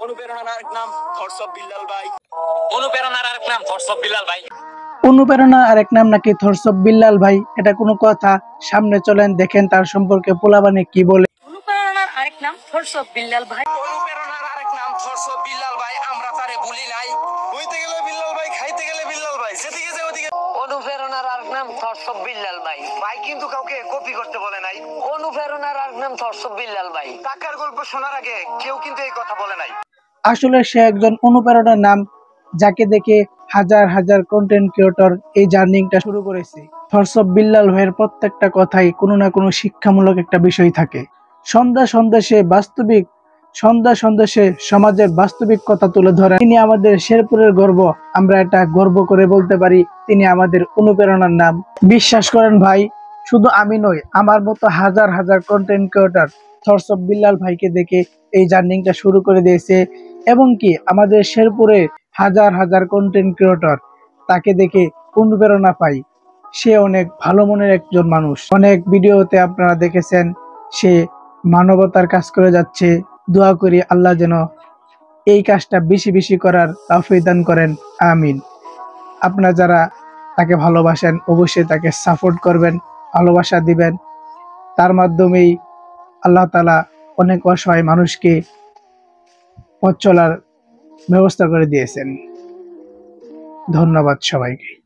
অনুপ্রেরণার আরেক নাম থটস অফ বিল্লাল ভাই। অনুপ্রেরণার আরেক নাম থটস অফ বিল্লাল ভাই। অনুপ্রেরণা আরেক নাম নাকি থটস অফ বিল্লাল ভাই, এটা কোনো কথা? সামনে চলেন দেখেন তার সম্পর্কে পোলাবানে কি বলে। অনুপ্রেরণার আরেক নাম থটস অফ বিল্লাল ভাই। অনুপ্রেরণার আরেক নাম থটস অফ বিল্লাল ভাই। আমরা তারে ভুলি নাই। হইতে গেলে বিল্লাল ভাই, খাইতে গেলে বিল্লাল ভাই, যেদিকে যায় ওদিকে। অনুপ্রেরণার আরেক নাম থটস অফ বিল্লাল ভাই। ভাই কিন্তু কাউকে কপি করতে বলে নাই। অনুপ্রেরণার আরেক নাম থটস অফ বিল্লাল ভাই। টাকার গল্প শোনার আগে কেউ কিন্তু এই কথা বলে নাই। আসলে সে একজন অনুপ্রেরণার নাম, যাকে দেখে হাজার হাজার কন্টেন্ট ক্রিয়েটর এই জার্নিটা শুরু করেছে। থটস অফ বিল্লাল ভাইয়ের প্রত্যেকটা কথাই কোনো না কোনো শিক্ষামূলক একটা বিষয় থাকে। সন্ধ্যা সন্দেশে সমাজের বাস্তবিক কথা তুলে ধরেন। তিনি আমাদের শেরপুরের গর্ব, আমরা এটা গর্ব করে বলতে পারি তিনি আমাদের অনুপ্রেরণার নাম। বিশ্বাস করেন ভাই, শুধু আমি নই, আমার মতো হাজার হাজার content creator thoughts of Billal ভাইকে দেখে এই জার্নিটা শুরু করে দিয়েছে। এবং কি আমাদের শেরপুরে হাজার হাজার কন্টেন্ট ক্রিয়েটর তাকে দেখে অনুপ্রেরণা পাই। সে অনেক ভালো মনের একজন মানুষ। অনেক ভিডিওতে আপনারা দেখেছেন সে মানবতার কাজ করে যাচ্ছে। দোয়া করি আল্লাহ যেন এই কাজটা বেশি বেশি করার তৌফিক দান করেন, আমিন। আপনারা যারা তাকে ভালোবাসেন অবশ্যই তাকে সাপোর্ট করবেন, ভালোবাসা দিবেন। তার মাধ্যমেই আল্লাহ তাআলা অনেক অসহায় মানুষকে পথ চলার ব্যবস্থা করে দিয়েছেন। ধন্যবাদ সবাইকে।